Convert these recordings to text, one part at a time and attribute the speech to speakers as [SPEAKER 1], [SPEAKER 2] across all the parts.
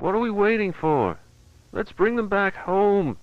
[SPEAKER 1] What are we waiting for? Let's bring them back home.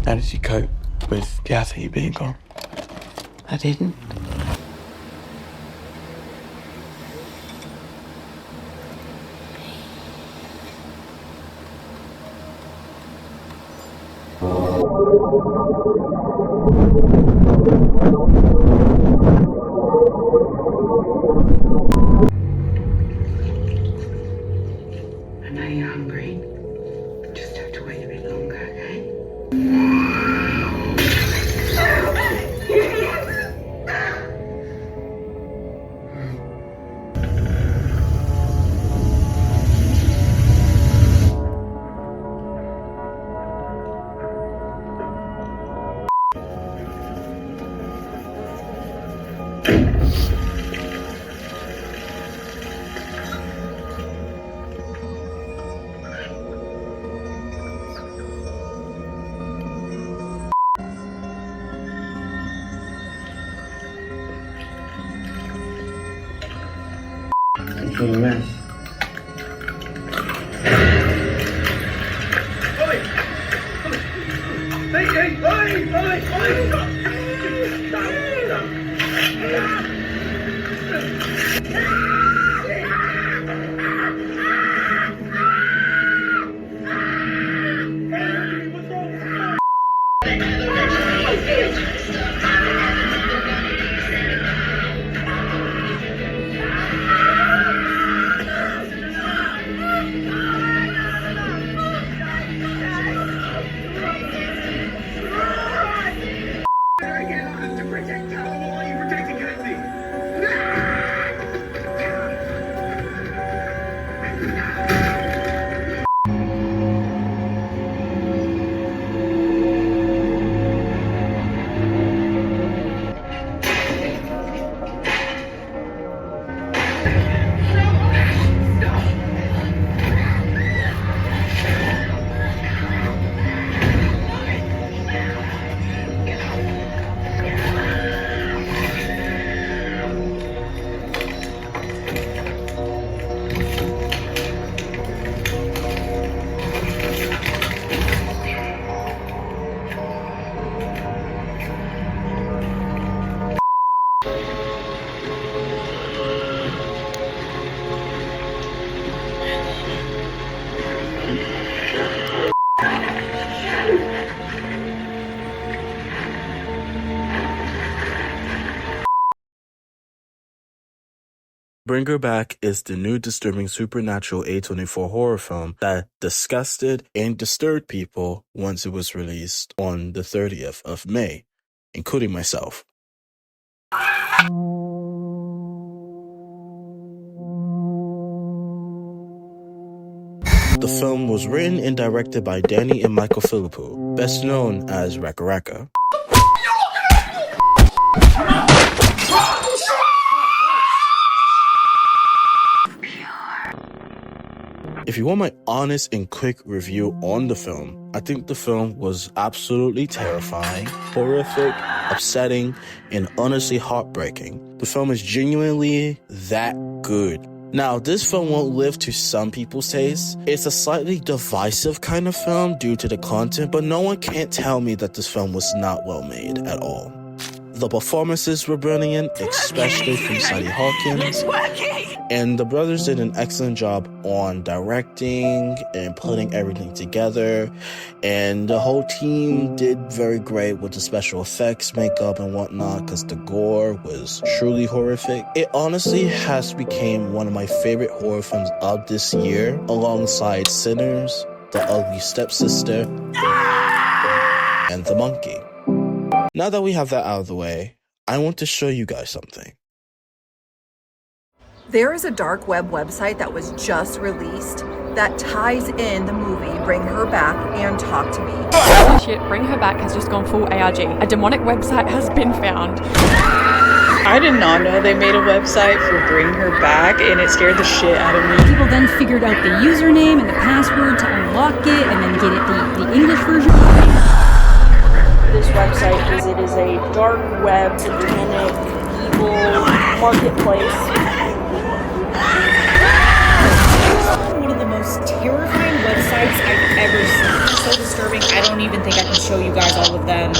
[SPEAKER 2] How did you cope with Kathy being gone?
[SPEAKER 3] I didn't. I know you're hungry. Just have to wait a bit longer, okay?
[SPEAKER 2] For the rest.
[SPEAKER 4] Bring Her Back is the new disturbing supernatural A24 horror film that disgusted and disturbed people once it was released on the 30th of May, including myself. The film was written and directed by Danny and Michael Philippou, best known as RackaRacka. If you want my honest and quick review on the film, I think the film was absolutely terrifying, horrific, upsetting, and honestly heartbreaking. The film is genuinely that good. Now, this film won't live to some people's taste. It's a slightly divisive kind of film due to the content, but no one can't tell me that this film was not well made at all. The performances were brilliant, especially from Sadie Hawkins. And the brothers did an excellent job on directing and putting everything together. And the whole team did very great with the special effects, makeup, and whatnot, because the gore was truly horrific. It honestly has become one of my favorite horror films of this year, alongside Sinners, The Ugly Stepsister, and The Monkey. Now that we have that out of the way, I want to show you guys something.
[SPEAKER 5] There is a dark web website that was just released that ties in the movie Bring Her Back and Talk to Me.
[SPEAKER 6] Holy shit, Bring Her Back has just gone full ARG. A demonic website has been found.
[SPEAKER 7] I did not know they made a website for Bring Her Back, and it scared the shit out of me.
[SPEAKER 8] People then figured out the username and the password to unlock it and then get it the English version.
[SPEAKER 9] This website is a dark web, demonic, evil marketplace.
[SPEAKER 10] One of the most terrifying websites I've ever seen. It's so disturbing, I don't even think I can show you guys all of them.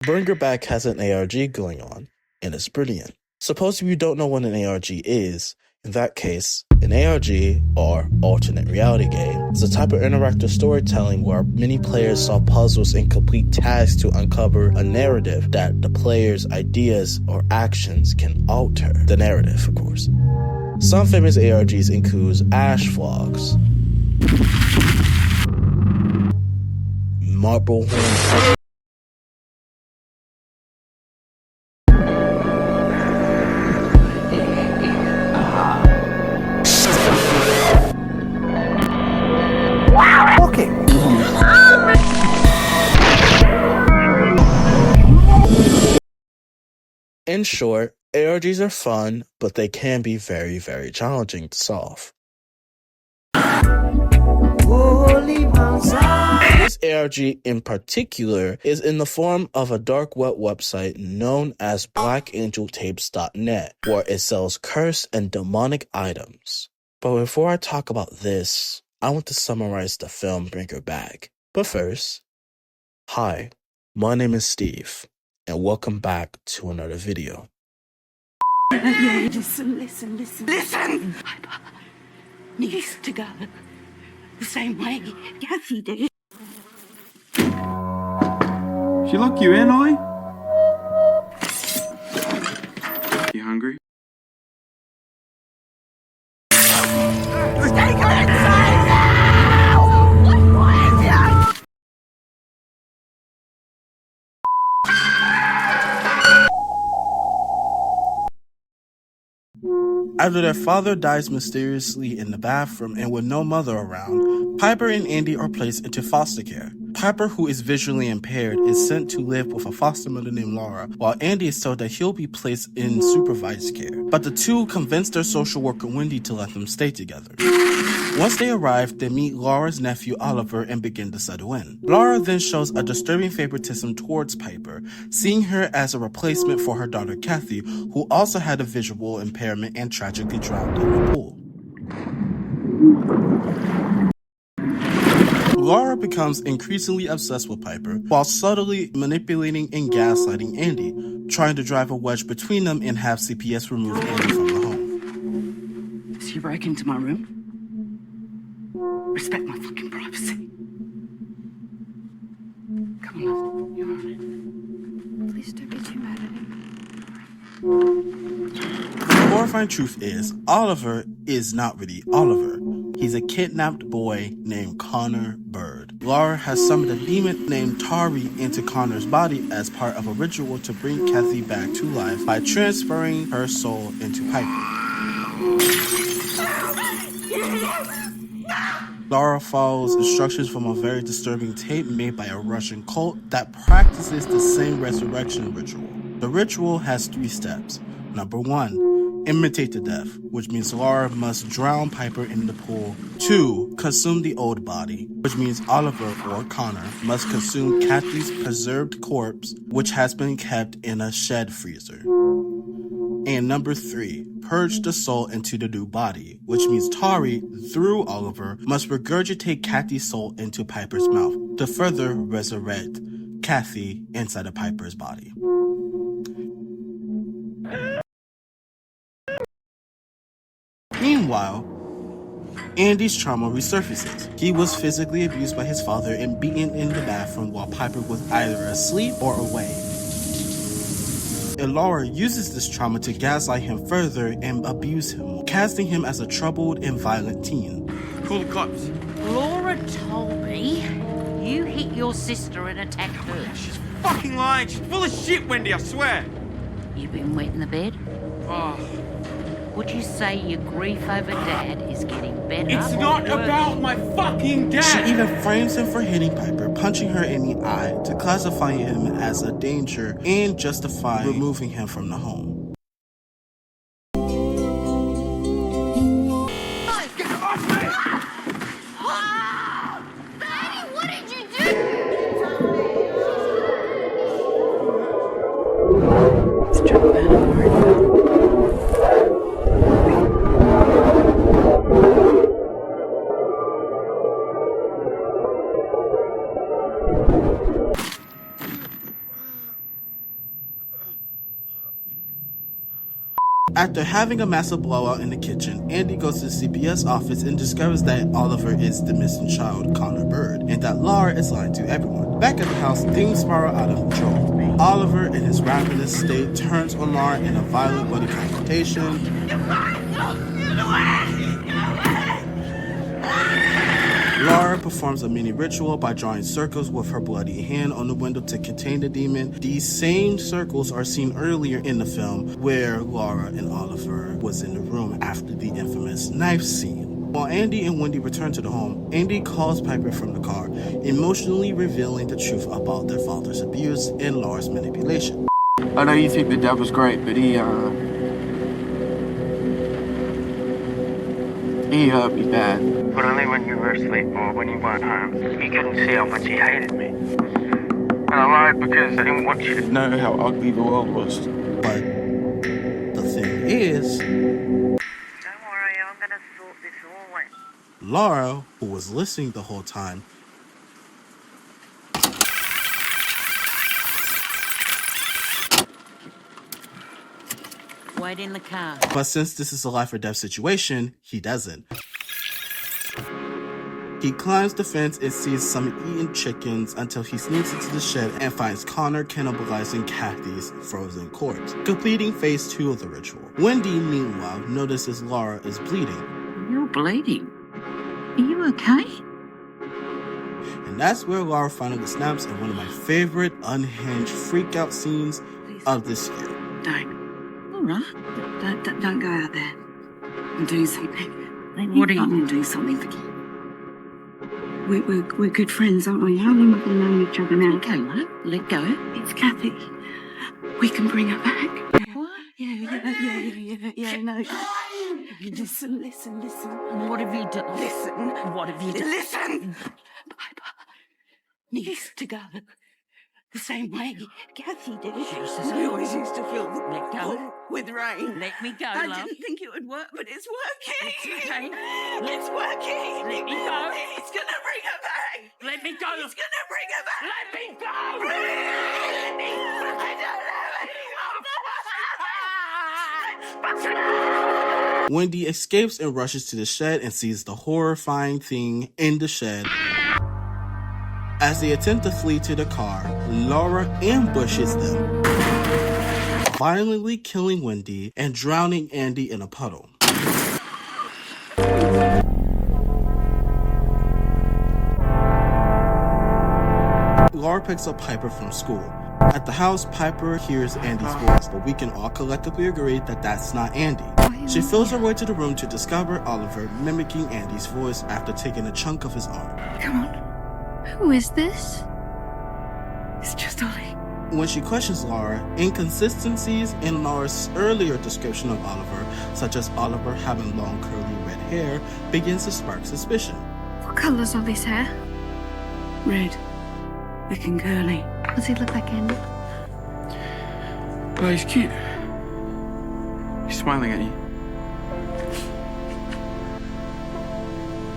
[SPEAKER 4] Bring Her Back has an ARG going on, and it's brilliant. Suppose if you don't know what an ARG is, in that case, an ARG, or alternate reality game, is a type of interactive storytelling where many players solve puzzles and complete tasks to uncover a narrative that the player's ideas or actions can alter. The narrative, of course. Some famous ARGs include Ash Vlogs, Marble Horn. In short, ARGs are fun, but they can be very, very challenging to solve. This ARG in particular is in the form of a dark web website known as blackangeltapes.net, where it sells cursed and demonic items. But before I talk about this, I want to summarize the film Bring Her Back. But first, hi, my name is Steve, and welcome back to another video.
[SPEAKER 3] Listen! Piper needs to go the same way Kathy did.
[SPEAKER 11] She lock you in, oi? You hungry?
[SPEAKER 3] Take her inside now!
[SPEAKER 4] After their father dies mysteriously in the bathroom and with no mother around, Piper and Andy are placed into foster care. Piper, who is visually impaired, is sent to live with a foster mother named Laura, while Andy is told that he'll be placed in supervised care. But the two convince their social worker Wendy to let them stay together. Once they arrive, they meet Laura's nephew Oliver and begin to settle in. Laura then shows a disturbing favoritism towards Piper, seeing her as a replacement for her daughter Kathy, who also had a visual impairment and tragically drowned in the pool. Laura becomes increasingly obsessed with Piper, while subtly manipulating and gaslighting Andy, trying to drive a wedge between them and have CPS remove Andy from the home.
[SPEAKER 3] So you break into my room? Respect my fucking privacy. Come on, love. You're alright.
[SPEAKER 8] Please don't be too mad at him.
[SPEAKER 4] The horrifying truth is, Oliver is not really Oliver. He's a kidnapped boy named Connor Bird. Laura has summoned a demon named Tari into Connor's body as part of a ritual to bring Kathy back to life by transferring her soul into Piper. Laura follows instructions from a very disturbing tape made by a Russian cult that practices the same resurrection ritual. The ritual has 3 steps. Number 1, imitate the death, which means Laura must drown Piper in the pool. 2, consume the old body, which means Oliver or Connor must consume Kathy's preserved corpse, which has been kept in a shed freezer. And number 3, purge the soul into the new body, which means Tari, through Oliver, must regurgitate Kathy's soul into Piper's mouth to further resurrect Kathy inside of Piper's body. Meanwhile, Andy's trauma resurfaces. He was physically abused by his father and beaten in the bathroom while Piper was either asleep or away. And Laura uses this trauma to gaslight him further and abuse him, casting him as a troubled and violent teen.
[SPEAKER 11] Call the cops.
[SPEAKER 3] Laura told me you hit your sister and attacked her.
[SPEAKER 11] She's fucking lying. She's full of shit, Wendy, I swear.
[SPEAKER 3] You've been wet in the bed?
[SPEAKER 11] Oh,
[SPEAKER 3] Would you say your grief over Dad is getting better?
[SPEAKER 11] it's
[SPEAKER 3] or
[SPEAKER 11] not
[SPEAKER 3] worse?
[SPEAKER 11] about my fucking dad.
[SPEAKER 4] She even frames him for hitting Piper, punching her in the eye to classify him as a danger and justify removing him from the home. After having a massive blowout in the kitchen, Andy goes to the CPS office and discovers that Oliver is the missing child, Connor Bird, and that Laura is lying to everyone. Back at the house, things spiral out of control. Oliver, in his ravenous state, turns on Laura in a violent bloody confrontation. Laura performs a mini ritual by drawing circles with her bloody hand on the window to contain the demon. These same circles are seen earlier in the film where Laura and Oliver was in the room after the infamous knife scene. While Andy and Wendy return to the home, Andy calls Piper from the car, emotionally revealing the truth about their father's abuse and Laura's manipulation.
[SPEAKER 11] I know you think the dad was great, but he hurt me bad.
[SPEAKER 12] But only when you were asleep or when you weren't home. You couldn't see how much he hated me. And I lied because I didn't want you to know how ugly the world was.
[SPEAKER 4] But the thing is,
[SPEAKER 12] don't worry, I'm gonna sort this all out.
[SPEAKER 4] Laura, who was listening the whole time,
[SPEAKER 3] Wait in the car.
[SPEAKER 4] but since this is a life or death situation, he doesn't. He climbs the fence and sees some eaten chickens until he sneaks into the shed and finds Connor cannibalizing Kathy's frozen corpse, completing phase 2 of the ritual. Wendy, meanwhile, notices Laura is bleeding.
[SPEAKER 3] You're bleeding. Are you okay?
[SPEAKER 4] And that's where Laura finally snaps in one of my favorite unhinged freakout scenes of this year.
[SPEAKER 3] Don't. All right.
[SPEAKER 13] Don't go out there and do something.
[SPEAKER 3] What are you
[SPEAKER 13] going to do something? We're good friends, aren't we? How long have we known each other now?
[SPEAKER 3] Okay, love. Let go.
[SPEAKER 13] It's Kathy. We can bring her back.
[SPEAKER 3] What?
[SPEAKER 13] Yeah, no. Listen.
[SPEAKER 3] What have you done?
[SPEAKER 13] Listen.
[SPEAKER 3] What have you done?
[SPEAKER 13] Listen. Piper needs to go the same way Kathy did.
[SPEAKER 3] Jesus.
[SPEAKER 13] We always used to fill the
[SPEAKER 3] Let go.
[SPEAKER 13] pool with rain.
[SPEAKER 3] Let me go,
[SPEAKER 13] I
[SPEAKER 3] love.
[SPEAKER 13] didn't think it would work, but it's working.
[SPEAKER 3] It's okay.
[SPEAKER 13] It's working.
[SPEAKER 3] Let me go.
[SPEAKER 13] It's gonna bring her back.
[SPEAKER 3] Let me go.
[SPEAKER 13] It's gonna bring her back.
[SPEAKER 3] Let me go.
[SPEAKER 13] Let me. I don't know anyone.
[SPEAKER 4] Wendy escapes and rushes to the shed and sees the horrifying thing in the shed. As they attempt to flee to the car, Laura ambushes them, violently killing Wendy and drowning Andy in a puddle. Laura picks up Piper from school. At the house, Piper hears Andy's voice, but we can all collectively agree that that's not Andy. She feels her way to the room to discover Oliver mimicking Andy's voice after taking a chunk of his arm.
[SPEAKER 13] Come on.
[SPEAKER 8] Who is this?
[SPEAKER 13] It's just Ollie.
[SPEAKER 4] When she questions Laura, inconsistencies in Laura's earlier description of Oliver, such as Oliver having long curly red hair, begins to spark suspicion.
[SPEAKER 8] What colour's Ollie's hair?
[SPEAKER 13] Red. Looking curly.
[SPEAKER 8] Does he look like Andy?
[SPEAKER 11] Well, he's cute. He's smiling at you.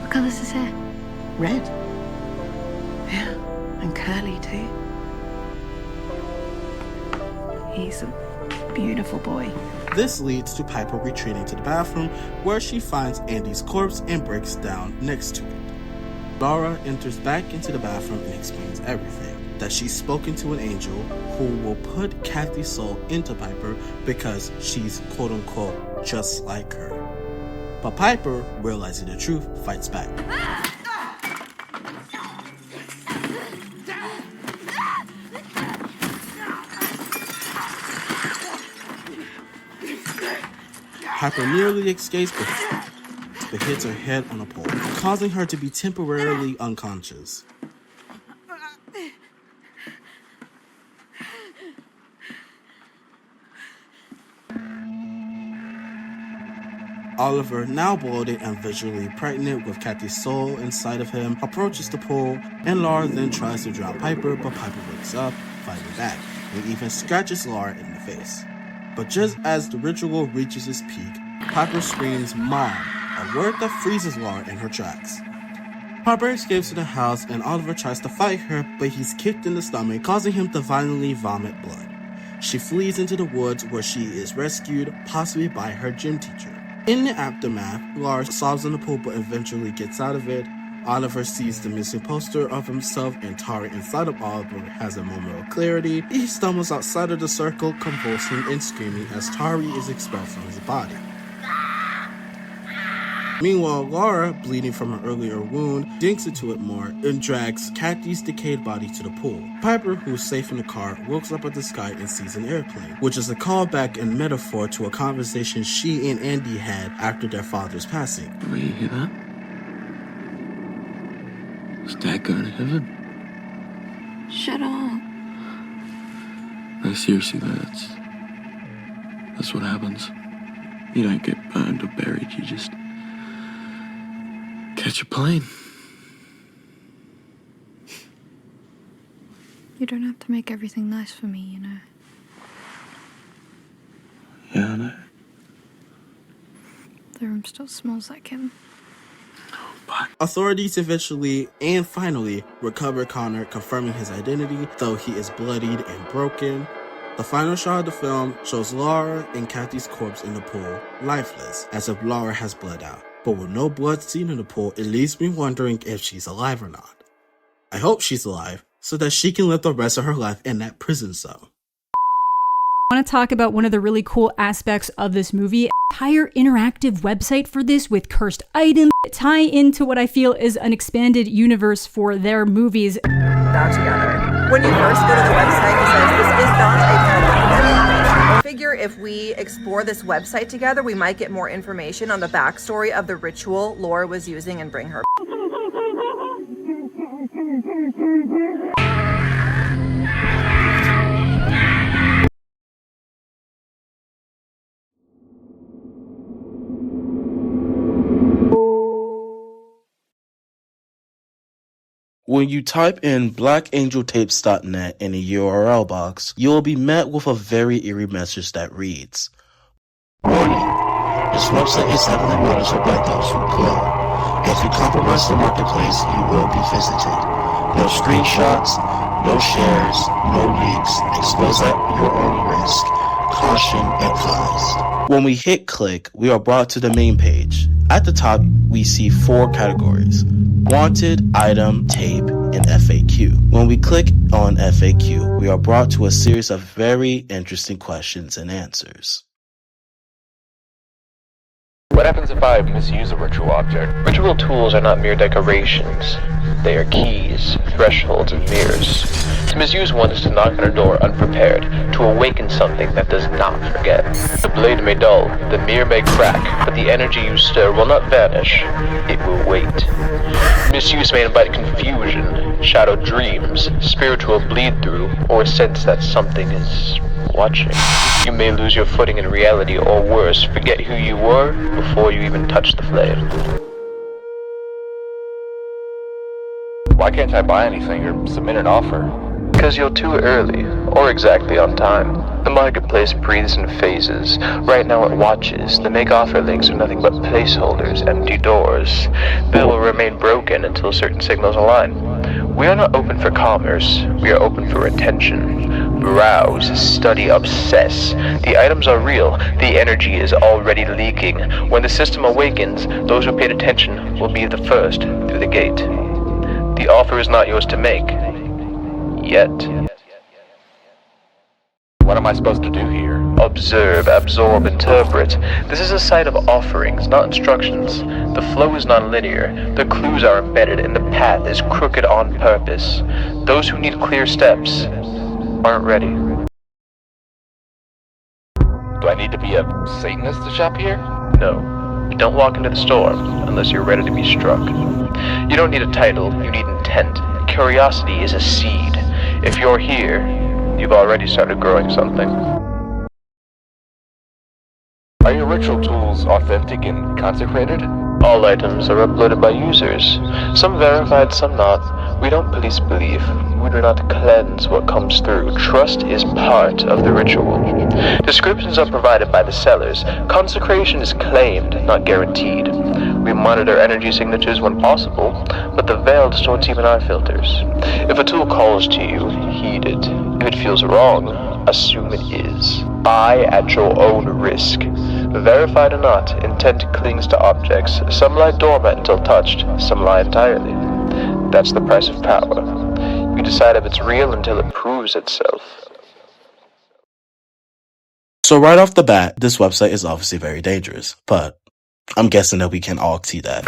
[SPEAKER 8] What colour's his hair?
[SPEAKER 13] Red. Yeah, and curly too. He's a beautiful boy.
[SPEAKER 4] This leads to Piper retreating to the bathroom, where she finds Andy's corpse and breaks down next to it. Laura enters back into the bathroom and explains everything. That she's spoken to an angel who will put Kathy's soul into Piper because she's quote-unquote just like her. But Piper, realizing the truth, fights back.
[SPEAKER 13] Dad!
[SPEAKER 4] Piper nearly escapes but hits her head on a pole, causing her to be temporarily unconscious. Oliver, now bloated and visually pregnant with Kathy's soul inside of him, approaches the pool, and Laura then tries to drown Piper, but Piper wakes up, fighting back, and even scratches Laura in the face. But just as the ritual reaches its peak, Piper screams "Mom," a word that freezes Laura in her tracks. Piper escapes to the house, and Oliver tries to fight her, but he's kicked in the stomach, causing him to violently vomit blood. She flees into the woods, where she is rescued, possibly by her gym teacher. In the aftermath, Laura sobs in the pool but eventually gets out of it. Oliver sees the missing poster of himself, and Tari inside of Oliver has a moment of clarity. He stumbles outside of the circle, convulsing and screaming as Tari is expelled from his body. Meanwhile, Laura, bleeding from her earlier wound, digs into it more and drags Kathy's decayed body to the pool. Piper, who's safe in the car, looks up at the sky and sees an airplane, which is a callback and metaphor to a conversation she and Andy had after their father's passing.
[SPEAKER 11] Will you hear that? Is Dad going to heaven?
[SPEAKER 13] Shut up.
[SPEAKER 11] No, seriously though, that's what happens. You don't get burned or buried, you just catch a plane.
[SPEAKER 14] You don't have to make everything nice for me, you know.
[SPEAKER 11] Yeah, I know.
[SPEAKER 14] The room still smells like him.
[SPEAKER 4] Authorities eventually and finally recover Connor, confirming his identity, though he is bloodied and broken. The final shot of the film shows Laura and Kathy's corpse in the pool, lifeless, as if Laura has bled out. But with no blood seen in the pool, it leaves me wondering if she's alive or not. I hope she's alive, so that she can live the rest of her life in that prison cell.
[SPEAKER 8] I want to talk about one of the really cool aspects of this movie. Entire interactive website for this with cursed items that tie into what I feel is an expanded universe for their movies.
[SPEAKER 5] Now together. When you first go to the website, it says this is not a I figure if we explore this website together, we might get more information on the backstory of the ritual Laura was using and bring her.
[SPEAKER 4] When you type in blackangeltapes.net in a URL box, you will be met with a very eerie message that reads, "Warning, this website is heavily monitored by those who could. If you compromise the marketplace, you will be visited. No screenshots, no shares, no leaks. Expose at your own risk. Caution advised." When we hit click, we are brought to the main page. At the top, we see 4 categories: wanted, item, tape, and FAQ. When we click on FAQ, we are brought to a series of very interesting questions and answers.
[SPEAKER 15] What happens if I misuse a ritual object? Ritual tools are not mere decorations. They are keys, thresholds, and mirrors. To misuse one is to knock on a door unprepared, to awaken something that does not forget. The blade may dull, the mirror may crack, but the energy you stir will not vanish. It will wait. Misuse may invite confusion, shadow dreams, spiritual bleed-through, or a sense that something is watching. You may lose your footing in reality, or worse, forget who you were before you even touch the flame.
[SPEAKER 16] Why can't I buy anything or submit an offer?
[SPEAKER 15] Because you're too early, or exactly on time. The marketplace breathes in phases. Right now it watches. The make offer links are nothing but placeholders, empty doors. They will remain broken until certain signals align. We are not open for commerce. We are open for attention. Browse, study, obsess. The items are real. The energy is already leaking. When the system awakens, those who paid attention will be the first through the gate. The offer is not yours to make. Yet.
[SPEAKER 16] What am I supposed to do here?
[SPEAKER 15] Observe, absorb, interpret. This is a site of offerings, not instructions. The flow is non-linear. The clues are embedded, and the path is crooked on purpose. Those who need clear steps aren't ready.
[SPEAKER 16] Do I need to be a Satanist to shop here?
[SPEAKER 15] No, don't walk into the store unless you're ready to be struck. You don't need a title, you need intent. Curiosity is a seed. If you're here, you've already started growing something.
[SPEAKER 16] Are your ritual tools authentic and consecrated?
[SPEAKER 15] All items are uploaded by users. Some verified, some not. We don't police belief. We do not cleanse what comes through. Trust is part of the ritual. Descriptions are provided by the sellers. Consecration is claimed, not guaranteed. We monitor energy signatures when possible, but the veil distorts even our filters. If a tool calls to you, heed it. If it feels wrong, assume it is. Buy at your own risk. Verified or not, intent clings to objects. Some lie dormant until touched, some lie entirely. That's the price of power. You decide if it's real until it proves itself.
[SPEAKER 4] So right off the bat, this website is obviously very dangerous, but I'm guessing that we can all see that.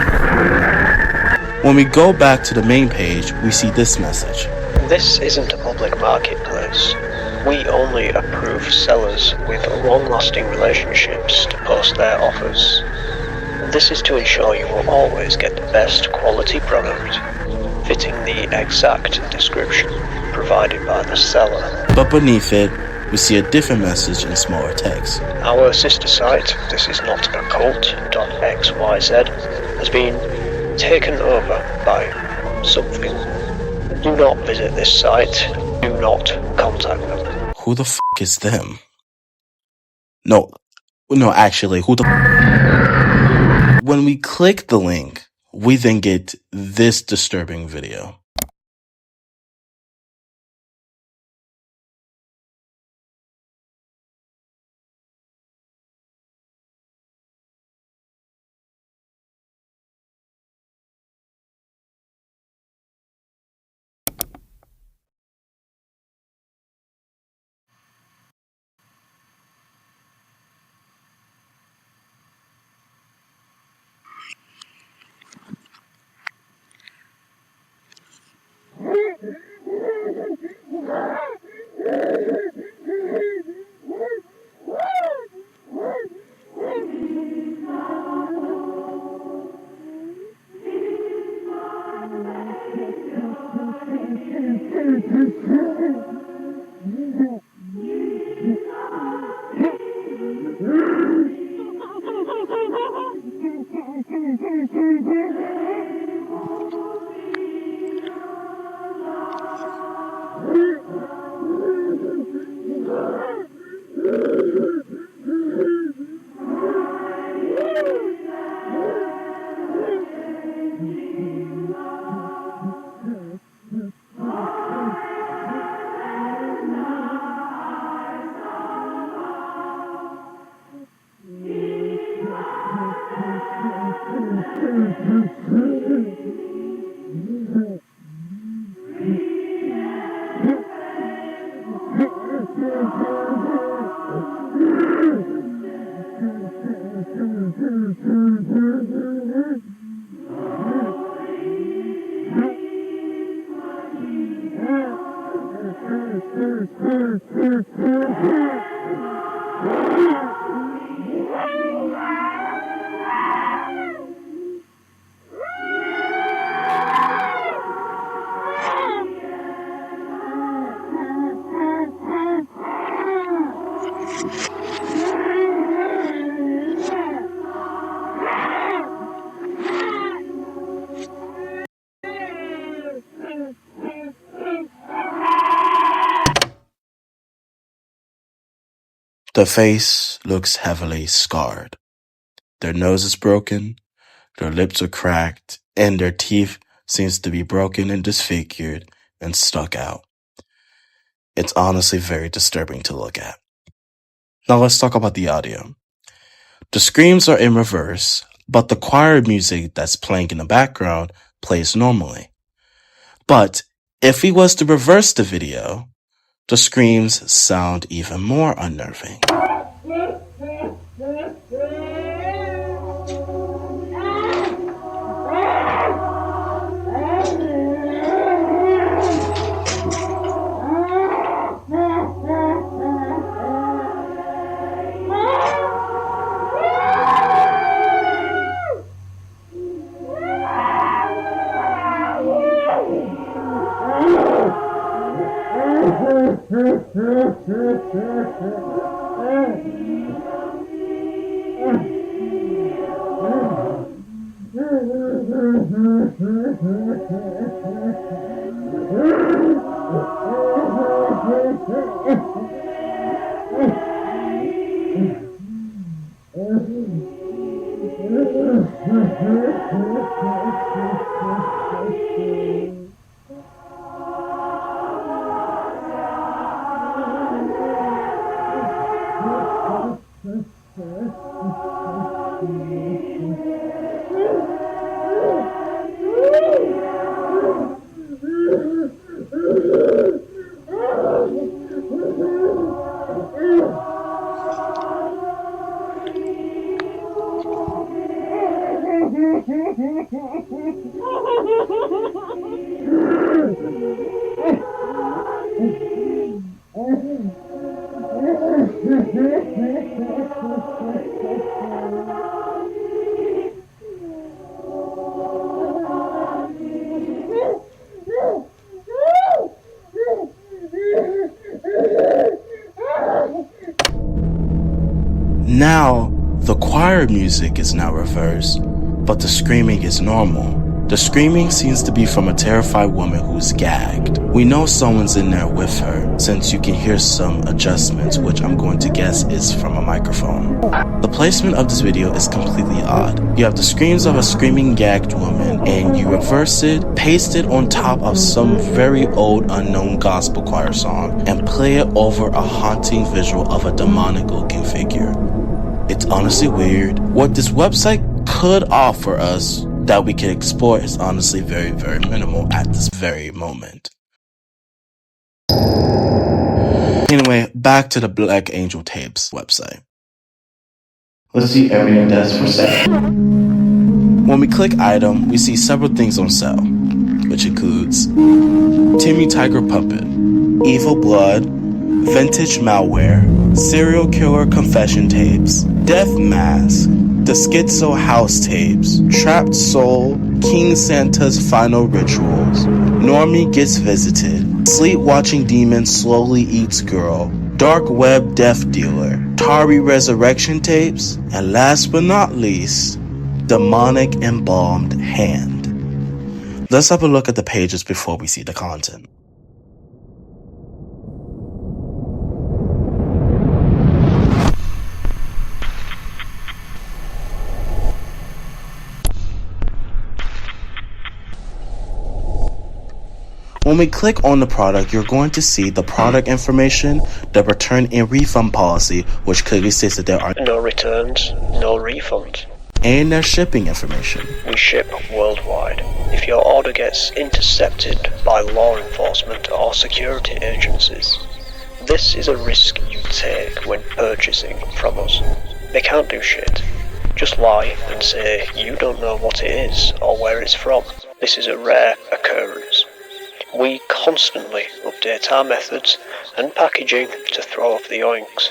[SPEAKER 4] When we go back to the main page, we see this message.
[SPEAKER 17] This isn't a public marketplace. We only approve sellers with long-lasting relationships to post their offers. This is to ensure you will always get the best quality product, fitting the exact description provided by the seller.
[SPEAKER 4] But beneath it, we see a different message in smaller text.
[SPEAKER 17] Our sister site, This Is Not a Cult.xyz, has been taken over by something. Do not visit this site. Do not contact them.
[SPEAKER 4] Who the f*** is them? No, actually, who the When we click the link, we then get this disturbing video. The face looks heavily scarred. Their nose is broken, their lips are cracked, and their teeth seems to be broken and disfigured and stuck out. It's honestly very disturbing to look at. Now let's talk about the audio. The screams are in reverse, but the choir music that's playing in the background plays normally. But if we was to reverse the video, the screams sound even more unnerving. Now, the choir music is now reversed, but the screaming is normal. The screaming seems to be from a terrified woman who's gagged. We know someone's in there with her, since you can hear some adjustments, which I'm going to guess is from a microphone. The placement of this video is completely odd. You have the screams of a screaming gagged woman, and you reverse it, paste it on top of some very old unknown gospel choir song, and play it over a haunting visual of a demonic looking figure. It's honestly weird. What this website could offer us that we can explore is honestly very, very minimal at this very moment. Anyway, back to the Black Angel Tapes website. Let's see everything that's for sale. When we click item, we see several things on sale, which includes Timmy Tiger Puppet, Evil Blood, Vintage Malware, Serial Killer Confession Tapes, Death Mask, The Schizo House Tapes, Trapped Soul, King Santa's Final Rituals, Normie Gets Visited, Sleep Watching Demon Slowly Eats Girl, Dark Web Death Dealer, Tari Resurrection Tapes, and last but not least, Demonic Embalmed Hand. Let's have a look at the pages before we see the content. When we click on the product, you're going to see the product information, the return and refund policy, which clearly states that there are
[SPEAKER 17] no returns, no refunds,
[SPEAKER 4] and their shipping information.
[SPEAKER 17] We ship worldwide. If your order gets intercepted by law enforcement or security agencies, this is a risk you take when purchasing from us. They can't do shit. Just lie and say you don't know what it is or where it's from. This is a rare occurrence. We constantly update our methods and packaging to throw off the oinks,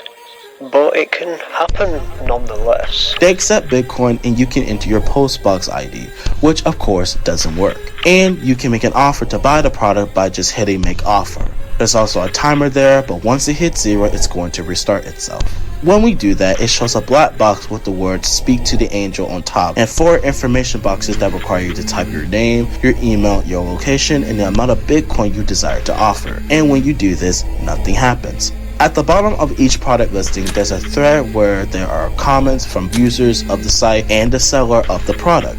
[SPEAKER 17] but it can happen nonetheless.
[SPEAKER 4] They accept Bitcoin and you can enter your Postbox ID, which of course doesn't work. And you can make an offer to buy the product by just hitting make offer. There's also a timer there, but once it hits 0, it's going to restart itself. When we do that, it shows a black box with the words "Speak to the Angel" on top, and 4 information boxes that require you to type your name, your email, your location, and the amount of Bitcoin you desire to offer. And when you do this, nothing happens. At the bottom of each product listing, there's a thread where there are comments from users of the site and the seller of the product.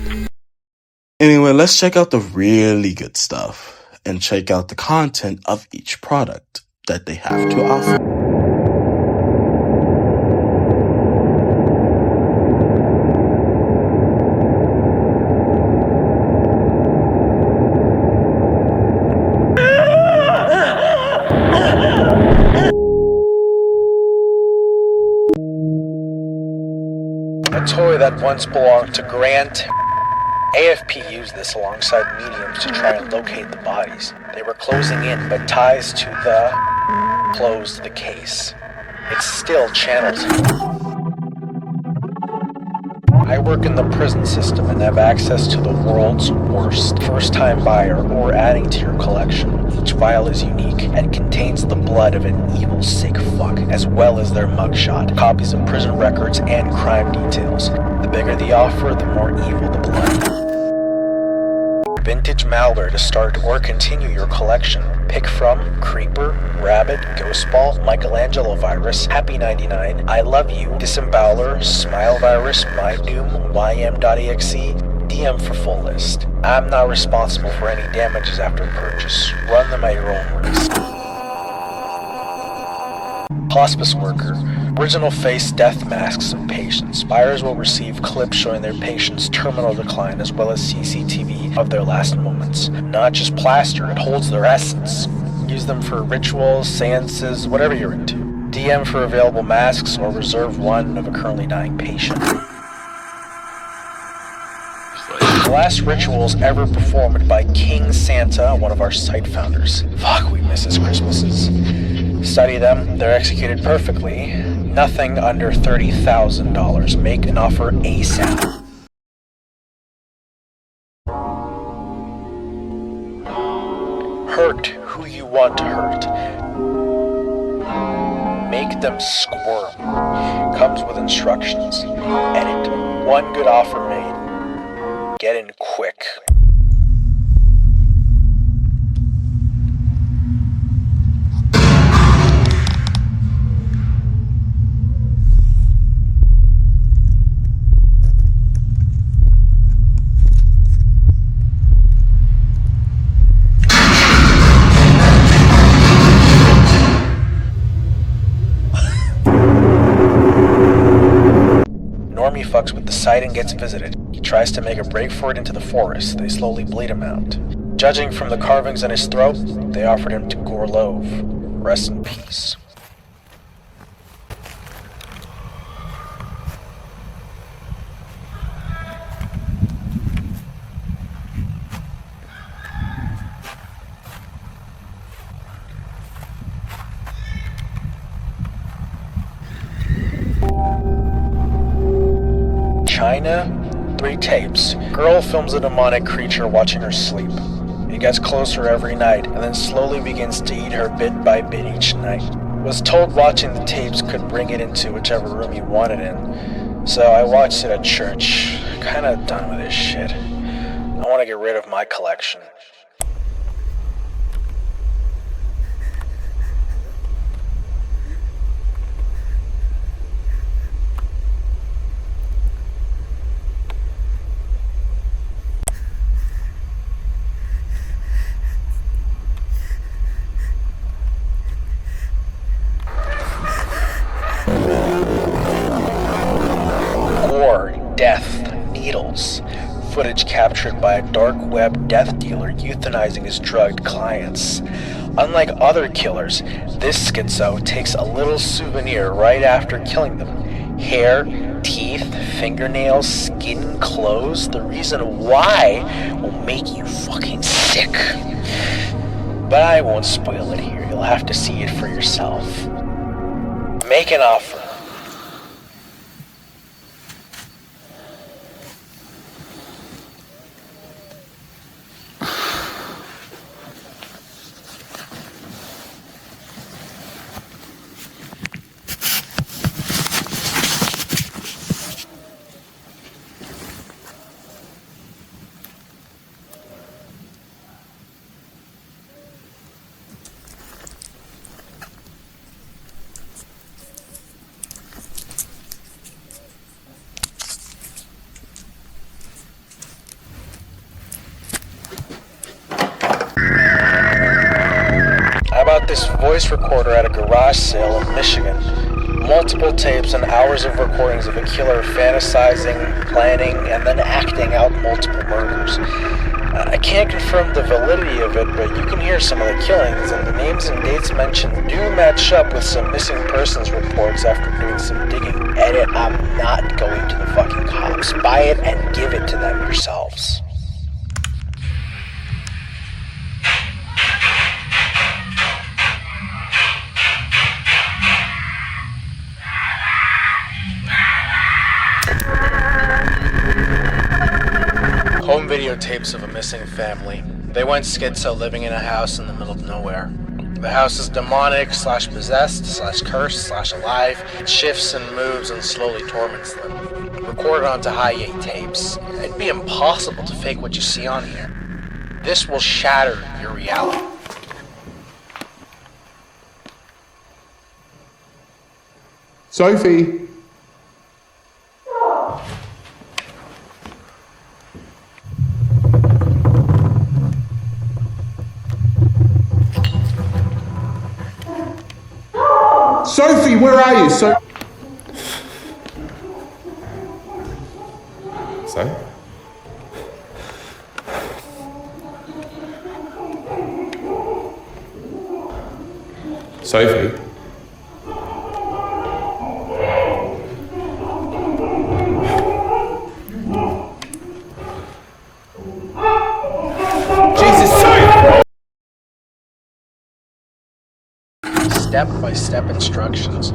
[SPEAKER 4] Anyway, let's check out the really good stuff and check out the content of each product that they have to offer.
[SPEAKER 18] A toy that once belonged to Grant. AFP used this alongside mediums to try and locate the bodies. They were closing in, but ties to the closed the case. It's still channeled. I work in the prison system and have access to the world's worst. First-time buyer or adding to your collection. Each vial is unique and contains the blood blood of an evil sick fuck, as well as their mugshot, copies of prison records, and crime details. The bigger the offer, the more evil the blood. Vintage malware to start or continue your collection. Pick from Creeper, Rabbit, Ghostball, Michelangelo Virus, Happy99, I Love You, Disemboweler, Smile Virus, MyDoom, YM.exe, DM for full list. I'm not responsible for any damages after purchase. Run them at your own risk. Hospice worker. Original face death masks of patients. Buyers will receive clips showing their patient's terminal decline as well as CCTV of their last moments. Not just plaster, it holds their essence. Use them for rituals, seances, whatever you're into. DM for available masks or reserve one of a currently dying patient. The last rituals ever performed by King Santa, one of our site founders. Fuck, we miss his Christmases. Study them, they're executed perfectly. Nothing under $30,000. Make an offer ASAP. Hurt who you want to hurt. Make them squirm. Comes with instructions. Edit. One good offer made. Get in quick. Normie fucks with the site and gets visited. He tries to make a break for it into the forest. They slowly bleed him out. Judging from the carvings in his throat, they offered him to Gorlov. Rest in peace. China, 3 tapes. Girl films a demonic creature watching her sleep. It gets closer every night and then slowly begins to eat her bit by bit each night. Was told watching the tapes could bring it into whichever room you wanted in. So I watched it at church. Kinda done with this shit. I want to get rid of my collection. Death, needles, footage captured by a dark web death dealer euthanizing his drugged clients. Unlike other killers, this schizo takes a little souvenir right after killing them. Hair, teeth, fingernails, skin, clothes. The reason why will make you fucking sick. But I won't spoil it here, you'll have to see it for yourself. Make an offer. This voice recorder at a garage sale in Michigan. Multiple tapes and hours of recordings of a killer fantasizing, planning, and then acting out multiple murders. I can't confirm the validity of it, but you can hear some of the killings, and the names and dates mentioned do match up with some missing persons reports after doing some digging. Edit, I'm not going to the fucking cops. Buy it and give it to them yourselves. Home videotapes of a missing family. They went schizo living in a house in the middle of nowhere. The house is demonic, / possessed, / cursed, / alive. It shifts and moves and slowly torments them. Recorded onto high-8 tapes. It'd be impossible to fake what you see on here. This will shatter your reality.
[SPEAKER 19] Sophie! Sophie, where are you? So. Sophie?
[SPEAKER 18] Step-by-step instructions.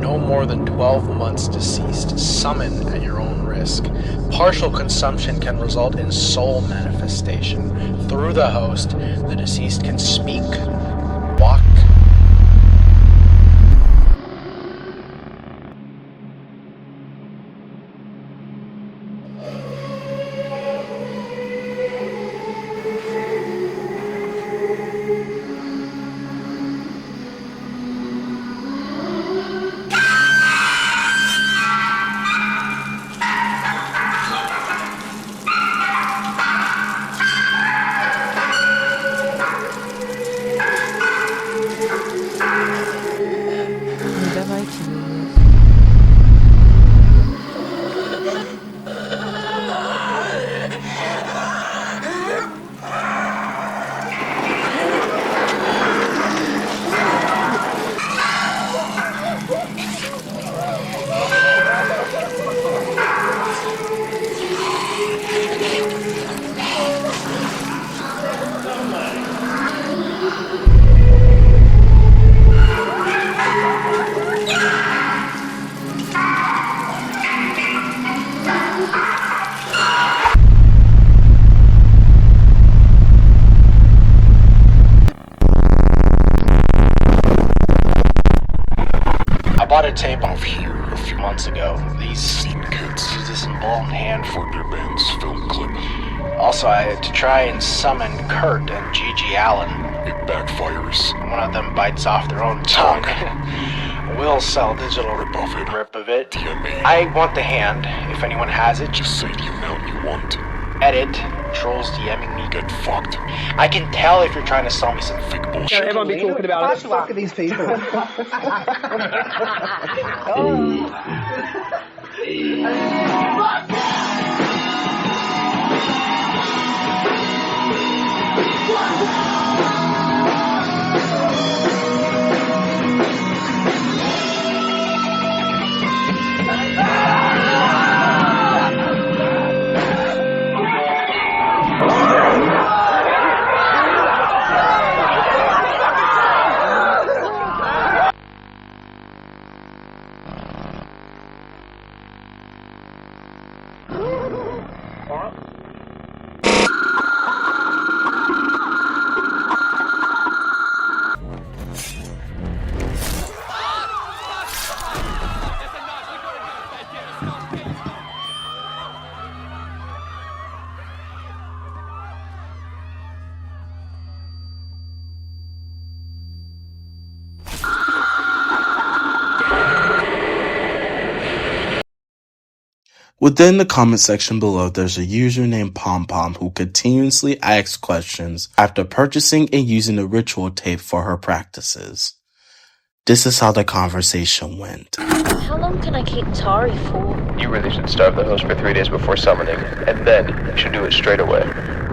[SPEAKER 18] No more than 12 months deceased. Summon at your own risk. Partial consumption can result in soul manifestation. Through the host, the deceased can speak, walk. Tape off here a few months ago. These scene kids use this embalmed hand for their band's film clip. Also, I had to try and summon Kurt and Gigi Allen. It backfires. One of them bites off their own tongue. We'll sell digital rip of it. DMA. I want the hand. If anyone has it, just say the amount you want. Edit. Trolls DMing me. Get fucked. I can tell if you're trying to sell me some fake bullshit.
[SPEAKER 20] Yeah, everyone be talking about it. What the fuck are these people?
[SPEAKER 4] Within the comment section below, there's a user named PomPom who continuously asks questions after purchasing and using the ritual tape for her practices. This is how the conversation went.
[SPEAKER 21] How long can I keep Tari for?
[SPEAKER 15] You really should starve the host for 3 days before summoning, and then you should do it straight away.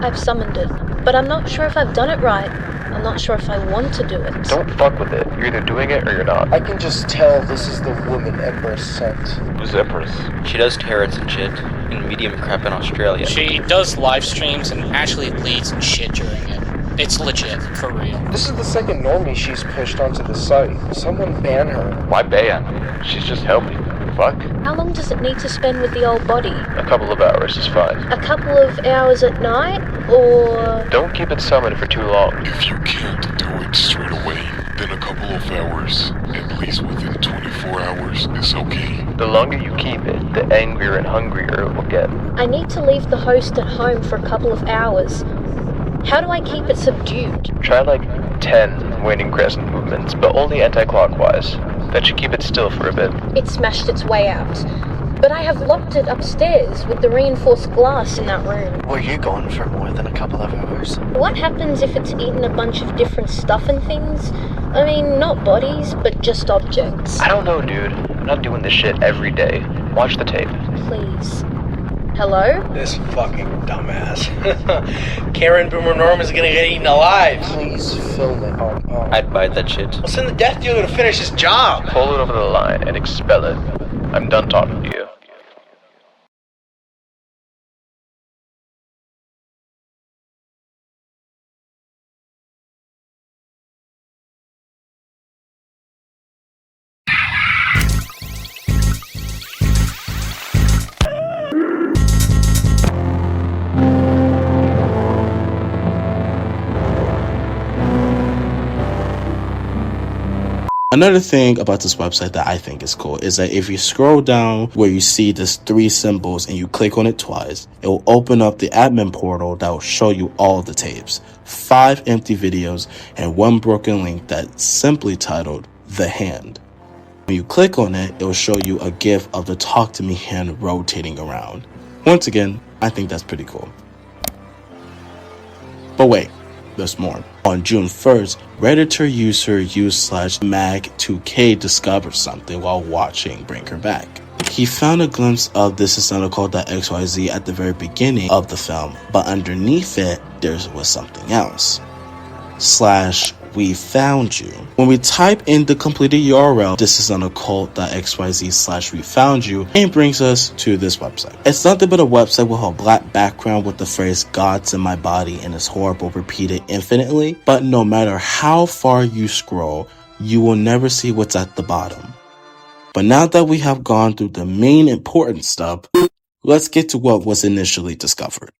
[SPEAKER 21] I've summoned it, but I'm not sure if I've done it right. I'm not sure if I want to do it.
[SPEAKER 15] Don't fuck with it. You're either doing it or you're not.
[SPEAKER 18] I can just tell this is the woman Empress sent.
[SPEAKER 22] Who's Empress? She does tarots and shit, and medium crap in Australia.
[SPEAKER 23] She does live streams and actually leads and shit during it. It's legit, for real.
[SPEAKER 18] This is the second normie she's pushed onto the site. Someone ban her.
[SPEAKER 22] Why ban? She's just helping. Fuck.
[SPEAKER 21] How long does it need to spend with the old body?
[SPEAKER 15] A couple of hours is fine.
[SPEAKER 21] A couple of hours at night, or...
[SPEAKER 15] Don't keep it summoned for too long.
[SPEAKER 11] If you can't do it straight away,
[SPEAKER 1] half hours, at least within 24 hours, is okay.
[SPEAKER 15] The longer you keep it, the angrier and hungrier it will get.
[SPEAKER 21] I need to leave the host at home for a couple of hours. How do I keep it subdued?
[SPEAKER 15] Try like 10 waning crescent movements, but only anti-clockwise. That should keep it still for a bit.
[SPEAKER 21] It smashed its way out. But I have locked it upstairs with the reinforced glass in that room.
[SPEAKER 17] Were you gone for more than a couple of hours?
[SPEAKER 21] What happens if it's eaten a bunch of different stuff and things? I mean, not bodies, but just objects.
[SPEAKER 15] I don't know, dude. I'm not doing this shit every day. Watch the tape.
[SPEAKER 21] Please. Hello?
[SPEAKER 18] This fucking dumbass. Karen Boomer Norm is gonna get eaten alive.
[SPEAKER 17] Please film it.
[SPEAKER 15] I'd buy that shit.
[SPEAKER 18] We'll send the death dealer to finish his job.
[SPEAKER 15] Pull it over the line and expel it. I'm done talking to you.
[SPEAKER 4] Another thing about this website that I think is cool is that if you scroll down where you see this 3 symbols and you click on it twice, it will open up the admin portal that will show you all the tapes, 5 empty videos, and 1 broken link that's simply titled The Hand. When you click on it, it will show you a GIF of the Talk to Me hand rotating around. Once again, I think that's pretty cool. But wait, there's more. On June 1st, Redditor user u/mag2k discovered something while watching Bring Her Back. He found a glimpse of this is analytical.xyz at the very beginning of the film, but underneath it, there was something else. /we found you. When we type in the completed URL, this is analytical.xyz/we found you, and it brings us to this website. It's nothing but a website with a black background with the phrase God's in my body and it's horrible repeated infinitely, but no matter how far you scroll, you will never see what's at the bottom. But now that we have gone through the main important stuff, let's get to what was initially discovered.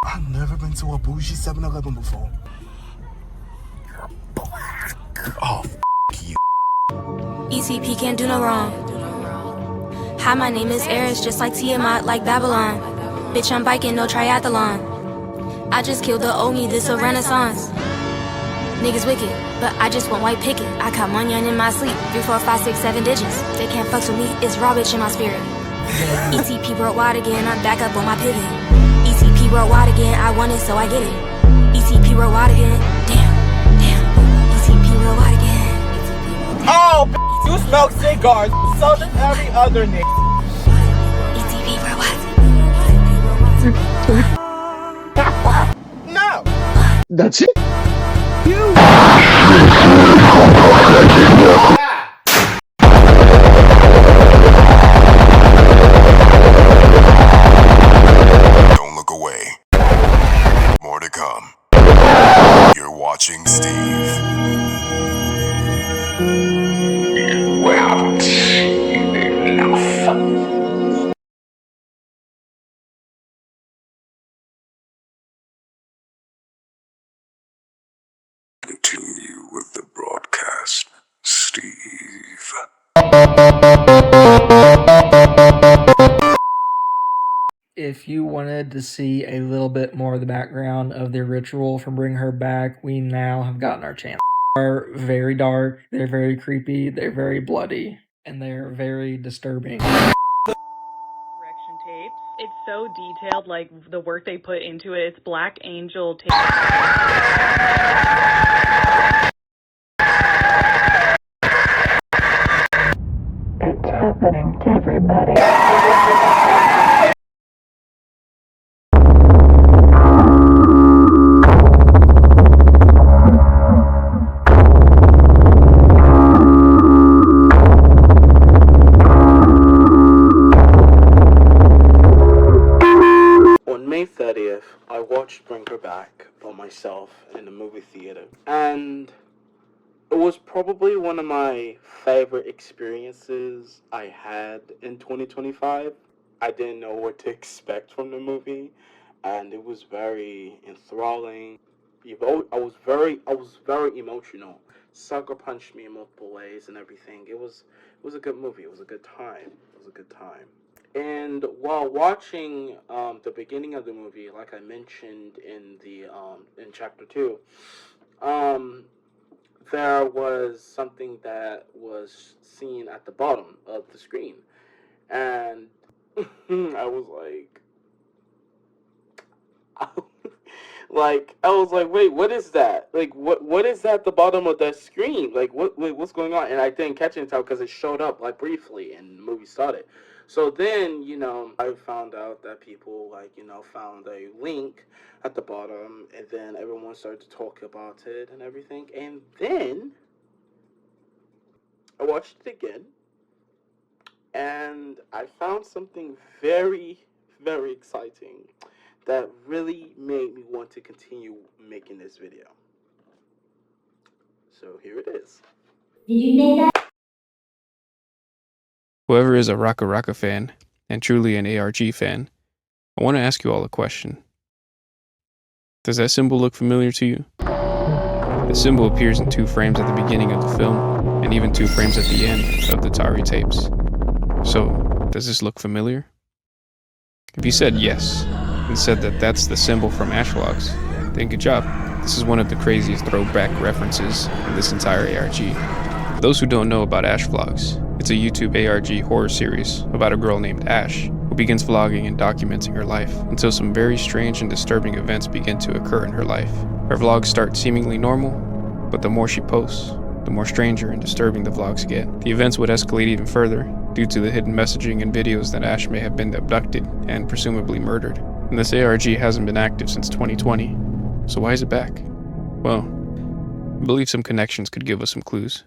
[SPEAKER 19] I've never been to a bougie 7-Eleven before. You're black. Oh, you.
[SPEAKER 2] ECP can't do no wrong. Hi, my name is Eris, just like Tiamat, like Babylon. Bitch, I'm biking, no triathlon. I just killed the Omi, this a renaissance. Niggas wicked, but I just want white picket. I caught money in my sleep, 3, 4, 5, 6, 7 digits. They can't fuck with me, it's raw bitch in my spirit. ECP worldwide again, I'm back up on my pivot. ECP worldwide again, I want it so I get it. ECP worldwide again, damn. ECP worldwide again.
[SPEAKER 20] Oh, you smoke cigars, so does every other nigga.
[SPEAKER 2] ECP worldwide.
[SPEAKER 20] No.
[SPEAKER 19] That's it? You.
[SPEAKER 1] Don't look away. More to come. You're watching Steve.
[SPEAKER 19] We haven't seen enough. Continue with the broadcast, Steve.
[SPEAKER 6] If you wanted to see a little bit more of the background of the ritual from Bring Her Back, we now have gotten our channel. They are very dark, they're very creepy, they're very bloody, and they're very disturbing.
[SPEAKER 7] Correction tapes. It's so detailed, like the work they put into it. It's Black Angel tape.
[SPEAKER 17] everybody.
[SPEAKER 4] On May 30th, I watched Bring Her Back by myself in the movie theater, and it was probably one of my favorite experiences I had in 2025. I didn't know what to expect from the movie, and it was very enthralling. I was very emotional. Sucker punched me in multiple ways and everything. It was a good movie. It was a good time. And while watching the beginning of the movie, like I mentioned in the in chapter 2, there was something that was seen at the bottom of the screen, and I was like, wait, what is that? Like, what is at the bottom of that screen? Like, what's going on? And I didn't catch it until because it showed up like briefly and the movie started. So then, I found out that people found a link at the bottom, and then everyone started to talk about it and everything. And then I watched it again, and I found something very, very exciting that really made me want to continue making this video. So here it is.
[SPEAKER 9] Did you say that?
[SPEAKER 10] Whoever is a RackaRacka fan, and truly an ARG fan, I want to ask you all a question. Does that symbol look familiar to you? The symbol appears in 2 frames at the beginning of the film, and even 2 frames at the end of the TAYLA tapes. So, does this look familiar? If you said yes, and said that that's the symbol from Ashvlogs, then good job. This is one of the craziest throwback references in this entire ARG. For those who don't know about Ashvlogs, it's a YouTube ARG horror series about a girl named Ash who begins vlogging and documenting her life until some very strange and disturbing events begin to occur in her life. Her vlogs start seemingly normal, but the more she posts, the more stranger and disturbing the vlogs get. The events would escalate even further due to the hidden messaging and videos that Ash may have been abducted and presumably murdered. And this ARG hasn't been active since 2020, so why is it back? Well, I believe some connections could give us some clues.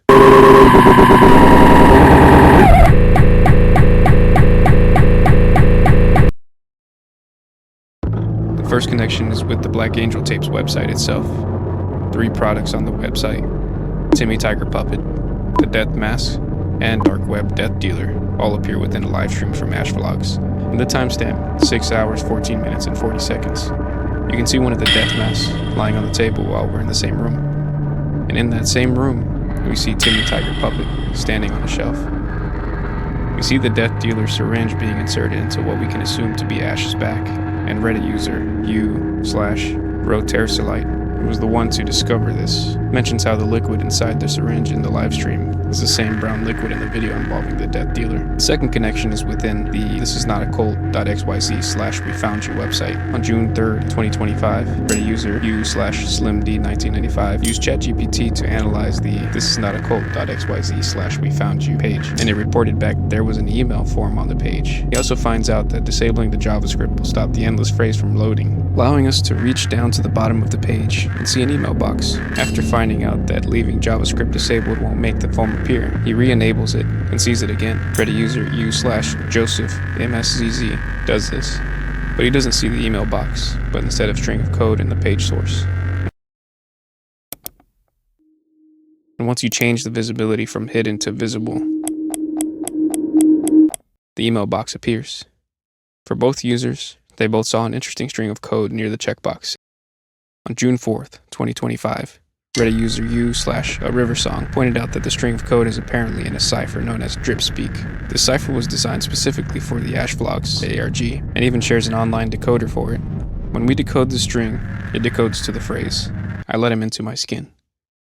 [SPEAKER 10] The first connection is with the Black Angel Tapes website itself. 3 products on the website: Timmy Tiger Puppet, The Death Mask, and Dark Web Death Dealer all appear within a live stream from Ashvlogs. And the timestamp, 6 hours, 14 minutes, and 40 seconds. You can see one of the death masks lying on the table while we're in the same room. And in that same room, we see Timmy Tiger Puppet standing on a shelf. We see the Death Dealer syringe being inserted into what we can assume to be Ash's back, and Reddit user u/rotersolite, who was the one to discover this, mentions how the liquid inside the syringe in the livestream is the same brown liquid in the video involving the Death Dealer. The second connection is within the thisisnotacult.xyz/wefoundyou website. On June 3rd, 2025, Reddit user u/slimd1995 used ChatGPT to analyze the thisisnotacult.xyz/wefoundyou page, and it reported back there was an email form on the page. He also finds out that disabling the JavaScript will stop the endless phrase from loading, allowing us to reach down to the bottom of the page and see an email box. After finding out that leaving JavaScript disabled won't make the form appear, he re-enables it and sees it again. Reddit user u/josephmszz does this, but he doesn't see the email box, but instead of string of code in the page source. And once you change the visibility from hidden to visible, the email box appears. For both users, they both saw an interesting string of code near the checkbox. On June 4th, 2025, Reddit user u/ariversong pointed out that the string of code is apparently in a cipher known as DripSpeak. This cipher was designed specifically for the Ashvlogs ARG, and even shares an online decoder for it. When we decode the string, it decodes to the phrase, "I let him into my skin."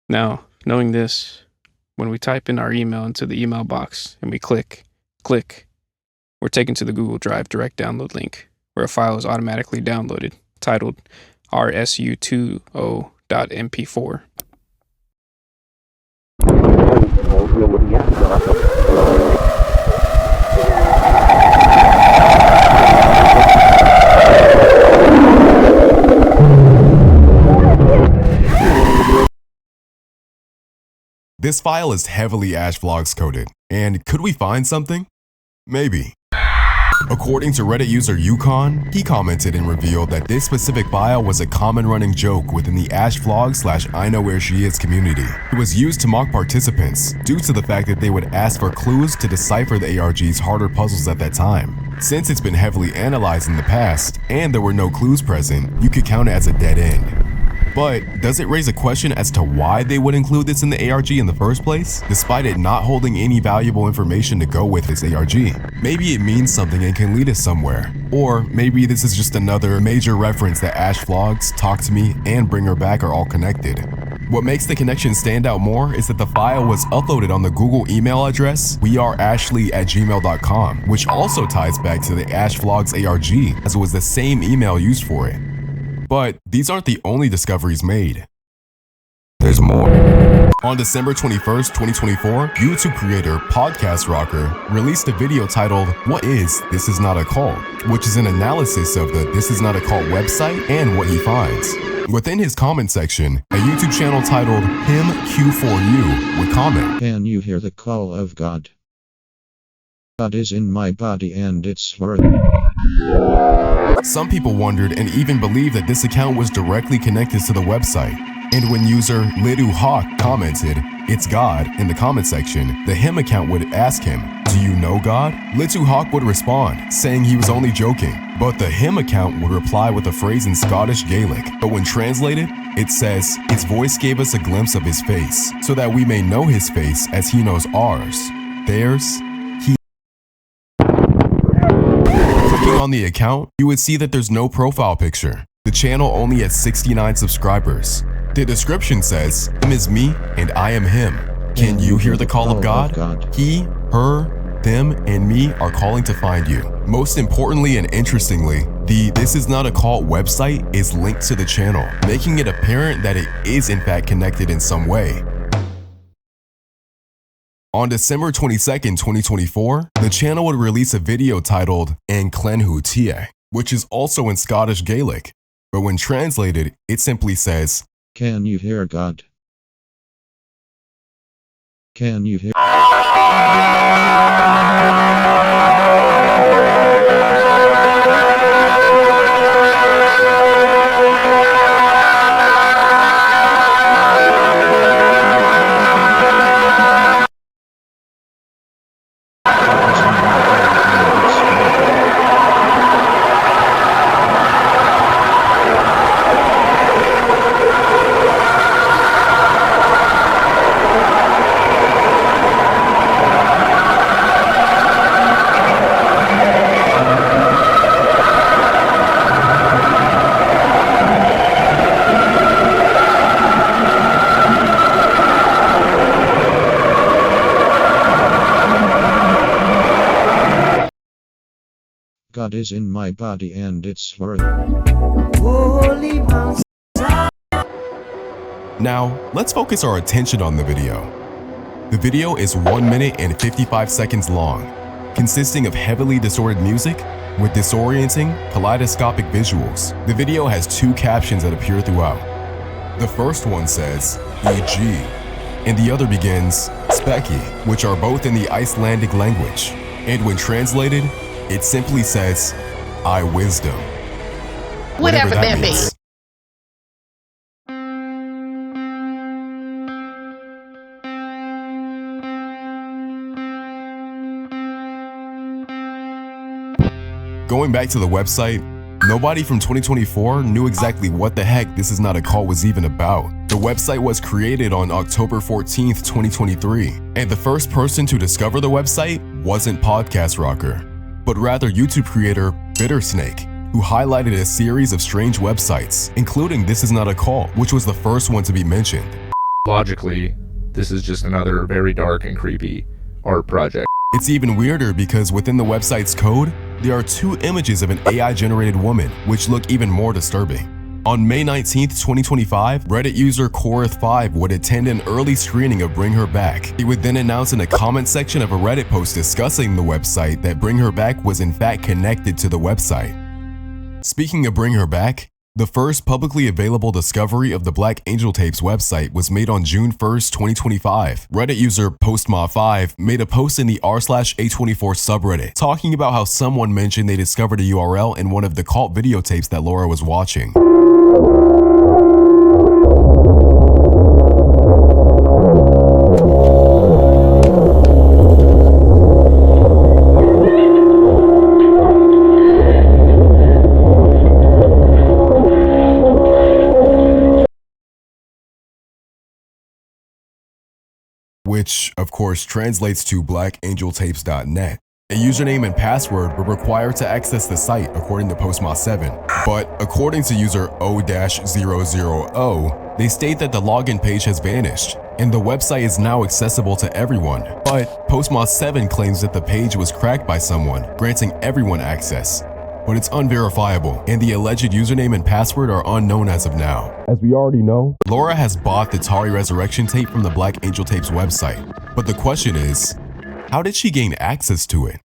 [SPEAKER 10] Now, knowing this, when we type in our email into the email box and we click, we're taken to the Google Drive direct download link, where a file is automatically downloaded, titled rsu20.mp4.
[SPEAKER 1] This file is heavily AshVlogs coded, and could we find something? Maybe. According to Reddit user Yukon, he commented and revealed that this specific file was a common running joke within the AshVlogs/IKnowWhereSheIs community. It was used to mock participants due to the fact that they would ask for clues to decipher the ARG's harder puzzles at that time. Since it's been heavily analyzed in the past and there were no clues present, you could count it as a dead end. But does it raise a question as to why they would include this in the ARG in the first place, despite it not holding any valuable information to go with this ARG? Maybe it means something and can lead us somewhere. Or maybe this is just another major reference that AshVlogs, Talk to Me, and Bring Her Back are all connected. What makes the connection stand out more is that the file was uploaded on the Google email address weareashley@gmail.com, which also ties back to the AshVlogs ARG, as it was the same email used for it. But these aren't the only discoveries made. There's more. On December 21st, 2024, YouTube creator Podcast Rocker released a video titled, "What is This Is Not a Cult?", which is an analysis of the This Is Not a Cult website and what he finds. Within his comment section, a YouTube channel titled Him Q4U would comment,
[SPEAKER 3] "Can you hear the call of God? God is in my body and it's worth."
[SPEAKER 1] Some people wondered and even believed that this account was directly connected to the website. And when user LiduHawk commented, "It's God," in the comment section, the Him account would ask him, "Do you know God?" LiduHawk would respond, saying he was only joking. But the Him account would reply with a phrase in Scottish Gaelic. But when translated, it says, "His voice gave us a glimpse of his face, so that we may know his face as he knows ours. Theirs, on the account, you would see that there's no profile picture. The channel only has 69 subscribers. The description says, "Him is me and I am him. Can you hear the call of God? He, her, them, and me are calling to find you." Most importantly and interestingly, the This Is Not a Cult website is linked to the channel, making it apparent that it is in fact connected in some way. On December 22nd, 2024, the channel would release a video titled An Clenhu Tie, which is also in Scottish Gaelic, but when translated, it simply says,
[SPEAKER 3] "Can you hear God? Can you hear?" God is in my body and it's worth.
[SPEAKER 1] Now, let's focus our attention on the video. The video is 1 minute and 55 seconds long, consisting of heavily distorted music with disorienting, kaleidoscopic visuals. The video has two captions that appear throughout. The first one says, "EG," and the other begins, "Specky," which are both in the Icelandic language. And when translated, it simply says, "I wisdom."
[SPEAKER 9] Whatever that means.
[SPEAKER 1] Going back to the website, nobody from 2024 knew exactly what the heck This Is Not a Cult was even about. The website was created on October 14th, 2023, and the first person to discover the website wasn't Podcast Rocker, but rather YouTube creator Bittersnake, who highlighted a series of strange websites, including This Is Not a Cult, which was the first one to be mentioned.
[SPEAKER 12] Logically, this is just another very dark and creepy art project.
[SPEAKER 1] It's even weirder because within the website's code, there are two images of an AI-generated woman, which look even more disturbing. On May 19th, 2025, Reddit user Korth5 would attend an early screening of Bring Her Back. He would then announce in the comment section of a Reddit post discussing the website that Bring Her Back was in fact connected to the website. Speaking of Bring Her Back, The first publicly available discovery of the Black Angel Tapes website was made on June 1st, 2025. Reddit user PostMa5 made a post in the r/A24 subreddit talking about how someone mentioned they discovered a URL in one of the cult videotapes that Laura was watching. Which, of course, translates to blackangeltapes.net. A username and password were required to access the site, according to PostMa7. But according to user O-000, they state that the login page has vanished, and the website is now accessible to everyone. But PostMa7 claims that the page was cracked by someone, granting everyone access. But it's unverifiable, and the alleged username and password are unknown as of now. As we already know, Laura has bought the Tari Resurrection tape from the Black Angel Tapes website. But the question is, how did she gain access to it?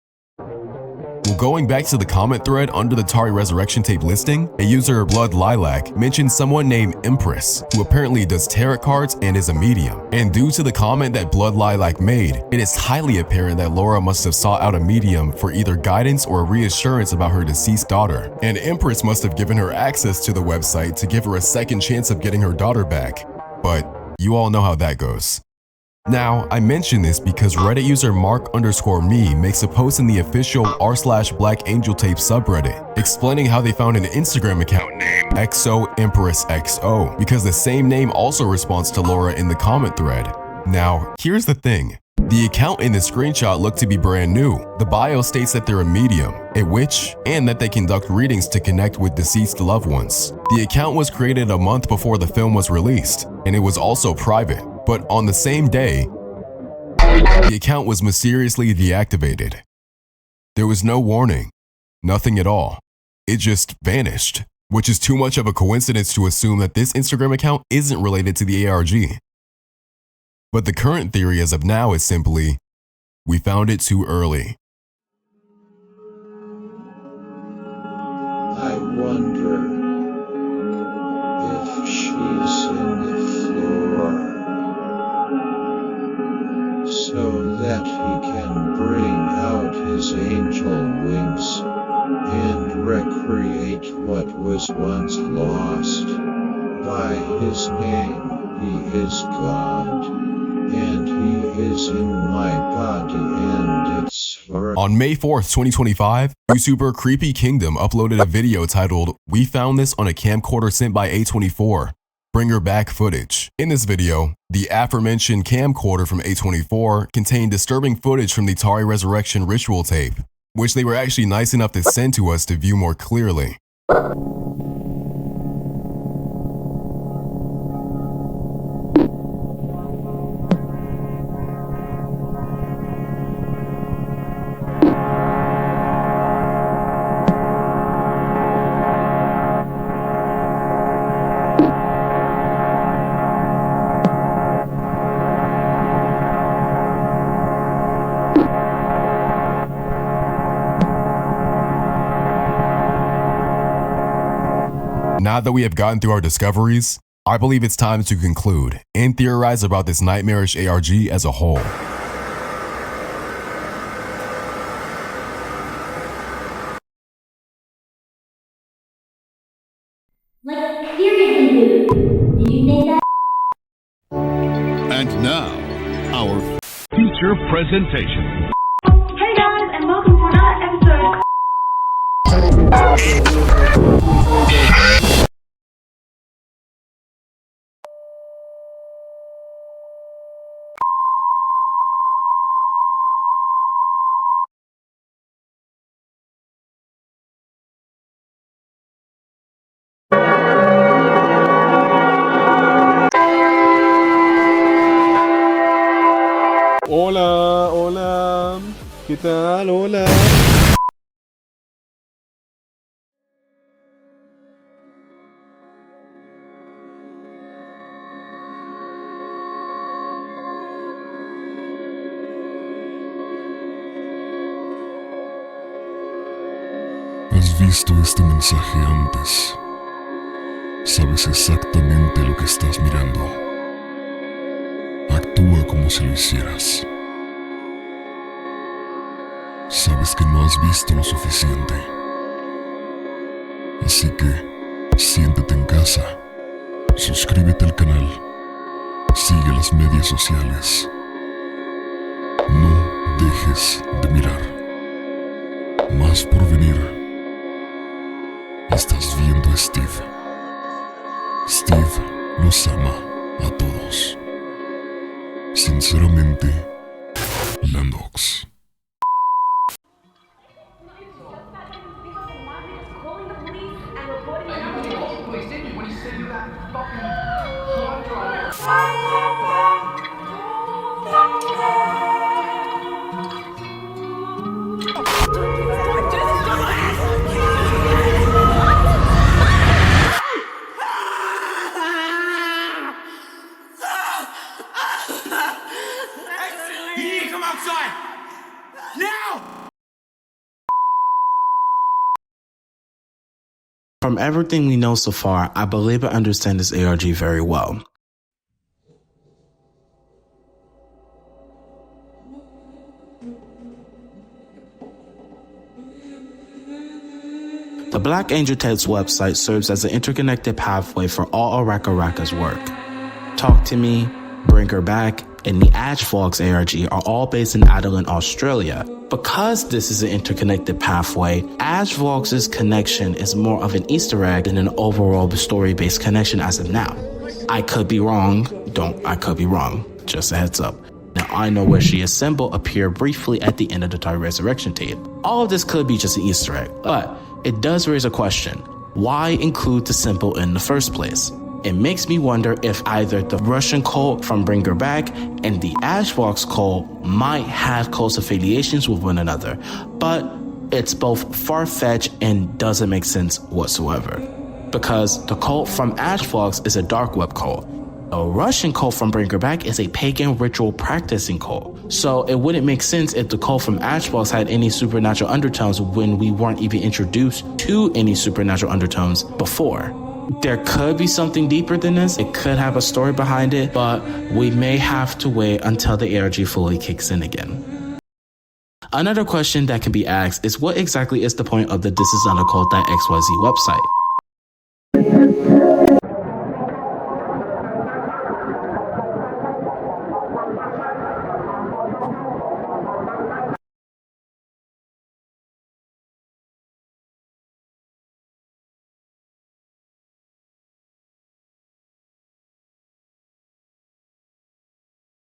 [SPEAKER 1] Well, going back to the comment thread under the Tari Resurrection tape listing, a user Blood Lilac mentioned someone named Empress, who apparently does tarot cards and is a medium. And due to the comment that Blood Lilac made, it is highly apparent that Laura must have sought out a medium for either guidance or reassurance about her deceased daughter. And Empress must have given her access to the website to give her a second chance of getting her daughter back. But you all know how that goes. Now, I mention this because Reddit user Mark_me makes a post in the official r/BlackAngelTape subreddit explaining how they found an Instagram account named XOEmpressXO because the same name also responds to Laura in the comment thread. Now, here's the thing. The account in the screenshot looked to be brand new. The bio states that they're a medium, a witch, and that they conduct readings to connect with deceased loved ones. The account was created a month before the film was released, and it was also private. But on the same day, the account was mysteriously deactivated. There was no warning, nothing at all. It just vanished, which is too much of a coincidence to assume that this Instagram account isn't related to the ARG. But the current theory as of now is simply, we found it too early.
[SPEAKER 3] I wonder if she's in the floor, so that he can bring out his angel wings and recreate what was once lost. By his name, he is God, and he is in my body and it's for...
[SPEAKER 1] On May 4th, 2025, YouTuber Creepy Kingdom uploaded a video titled, "We found this on a camcorder sent by A24. Bring her back" footage. In this video, the aforementioned camcorder from A24 contained disturbing footage from the Tari Resurrection ritual tape, which they were actually nice enough to send to us to view more clearly. Now that we have gotten through our discoveries, I believe it's time to conclude and theorize about this nightmarish ARG as a whole.
[SPEAKER 8] Like, seriously, dude. Did you say that?
[SPEAKER 13] And now, our feature presentation.
[SPEAKER 8] Hey guys, and welcome to another episode.
[SPEAKER 14] Hola, hola, ¿qué tal? Hola.
[SPEAKER 24] ¿Has visto este mensaje antes?
[SPEAKER 5] Sabes exactamente lo que estás mirando. Actúa como si lo hicieras. Sabes que no has visto lo suficiente. Así que, siéntete en casa. Suscríbete al canal. Sigue las medias sociales. No dejes de mirar. Más por venir. Estás viendo a Steve. Steve los ama a todos. Sinceramente, LANDOX.
[SPEAKER 20] You need to come outside! Now!
[SPEAKER 4] From everything we know so far, I believe I understand this ARG very well. The Black Angel Tapes website serves as an interconnected pathway for all RackaRacka's work. Talk to Me, Bring Her Back, and the ARGs ARG are all based in Adelaide, Australia. Because this is an interconnected pathway, ARGs' connection is more of an Easter egg than an overall story-based connection as of now. I could be wrong. I could be wrong. Just a heads up. Now I know where she is symbol appear briefly at the end of the TAYLA resurrection tape. All of this could be just an Easter egg, but it does raise a question. Why include the symbol in the first place? It makes me wonder if either the Russian cult from Bring Her Back and the ARGs cult might have close affiliations with one another, but it's both far-fetched and doesn't make sense whatsoever. Because the cult from ARGs is a dark web cult. A Russian cult from Bring Her Back is a pagan ritual practicing cult. So it wouldn't make sense if the cult from ARGs had any supernatural undertones when we weren't even introduced to any supernatural undertones before. There could be something deeper than this. It could have a story behind it, but we may have to wait until the ARG fully kicks in again. Another question that can be asked is what exactly is the point of the This Is Not a Cult.xyz website?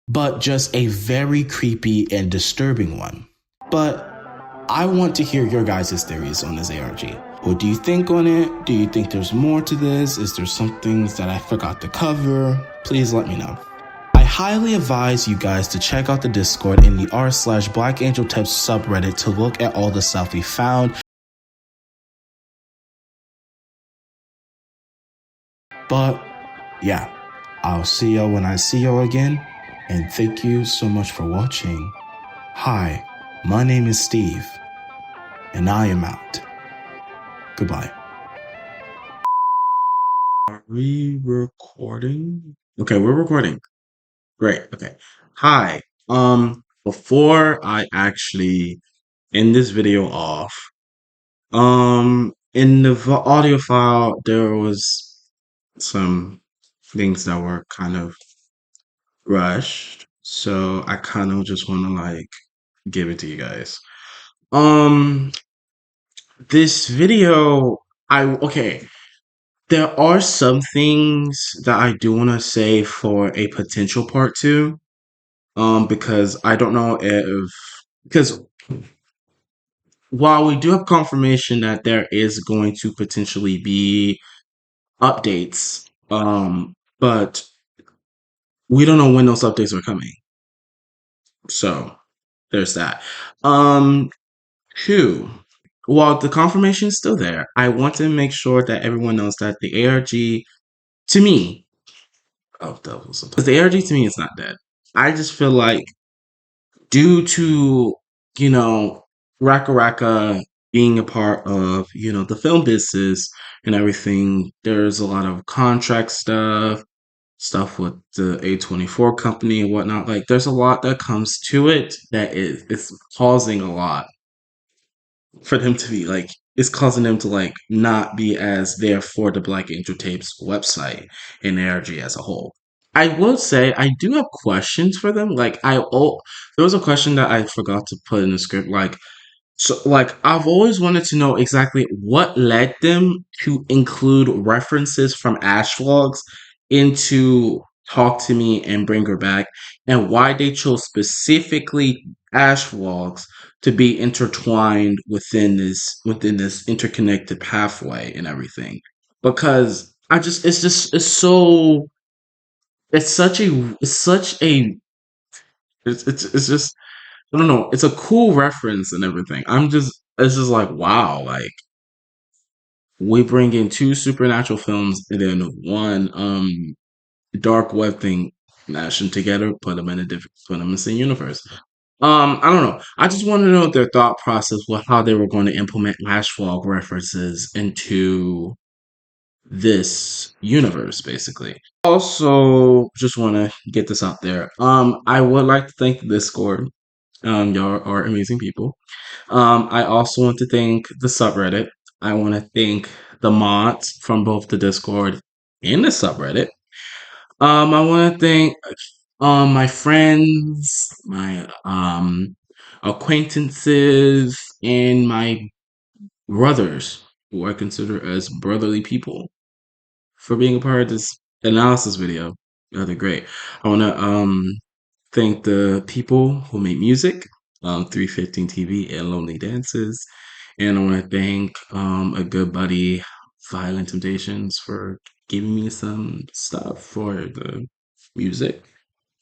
[SPEAKER 4] But just a very creepy and disturbing one. But I want to hear your guys' theories on this ARG. What do you think on it? Do you think there's more to this? Is there some things that I forgot to cover? Please let me know. I highly advise you guys to check out the Discord in the r/Black Angel Tapes subreddit to look at all the stuff we found. But yeah, I'll see y'all when I see y'all again. And thank you so much for watching. Hi, my name is Steve, and I am out. Goodbye. Are we recording? Okay, we're recording. Great, okay. Hi, before I actually end this video off, in the audio file, there was some things that were kind of rushed, so I kind of just want to give it to you guys. This video, there are some things that I do want to say for a potential part 2, because I don't know because while we do have confirmation that there is going to potentially be updates, but we don't know when those updates are coming. So there's that. 2, while the confirmation is still there, I want to make sure that everyone knows that the ARG, to me, because the ARG to me is not dead. I just feel like due to, RackaRacka being a part of, the film business and everything, there's a lot of contract stuff with the A24 company and whatnot. Like, there's a lot that comes to it that is causing a lot for them to be like, it's causing them to like not be as there for the Black Angel Tapes website and ARG as a whole. I will say I do have questions for them. Like, there was a question that I forgot to put in the script. Like, I've always wanted to know exactly what led them to include references from Ash Vlogs into Talk to Me and Bring Her Back, and why they chose specifically Ash Vlogs to be intertwined within this interconnected pathway and everything. Because it's just, I don't know, it's a cool reference and everything. It's just like, wow, like, we bring in two supernatural films and then one dark web thing, mash them together, put them in the same universe. I don't know. I just want to know their thought process with how they were going to implement Ash Vlog references into this universe, basically. Also, just want to get this out there. I would like to thank the Discord. Y'all are amazing people. I also want to thank the subreddit. I want to thank the mods from both the Discord and the subreddit. I want to thank my friends, my acquaintances, and my brothers, who I consider as brotherly people, for being a part of this analysis video. They're great. I want to thank the people who make music, 315TV and Lonely Dances. And I want to thank a good buddy, Violent Temptations, for giving me some stuff for the music.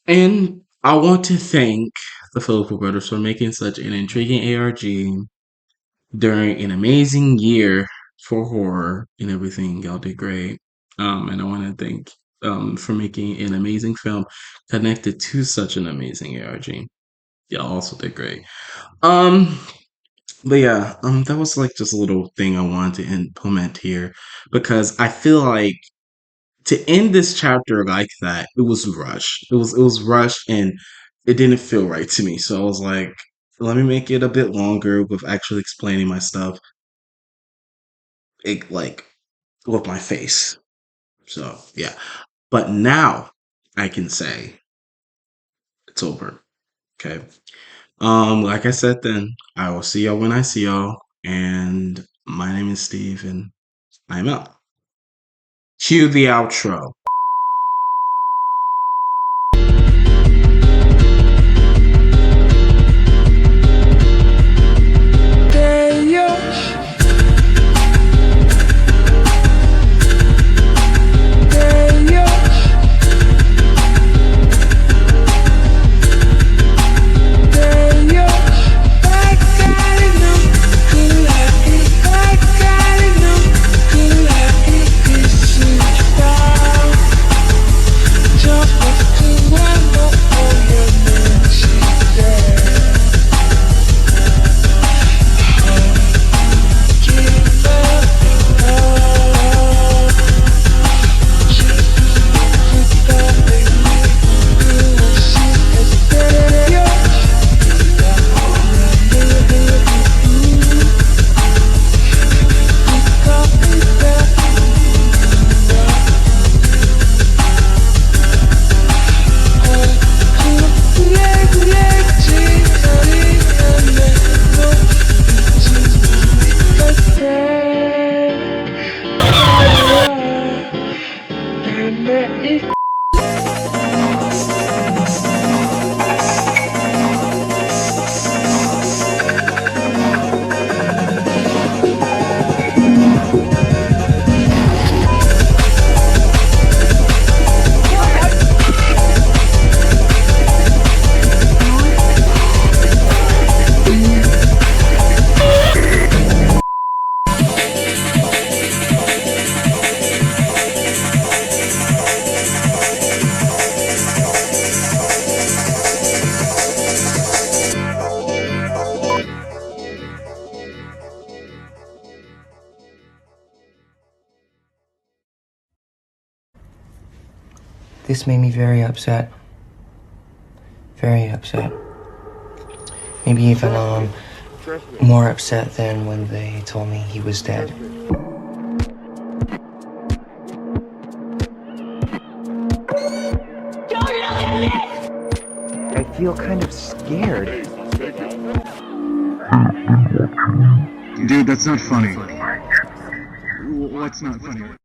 [SPEAKER 4] And I want to thank the Philippou Brothers for making such an intriguing ARG during an amazing year for horror and everything. Y'all did great. And I want to thank for making an amazing film connected to such an amazing ARG. Y'all also did great. But yeah, that was like just a little thing I wanted to implement here, because I feel like to end this chapter like that, it was rushed. It was rushed, and it didn't feel right to me. So I was like, let me make it a bit longer with actually explaining my stuff, like with my face. So yeah, but now I can say it's over. Okay. Like I said, then I will see y'all when I see y'all. And my name is Steve, and I'm out. Cue the outro.
[SPEAKER 16] This made me very upset. Very upset. Maybe even more upset than when they told me he was dead.
[SPEAKER 22] I feel kind of scared.
[SPEAKER 23] Dude, that's not funny. What's not funny?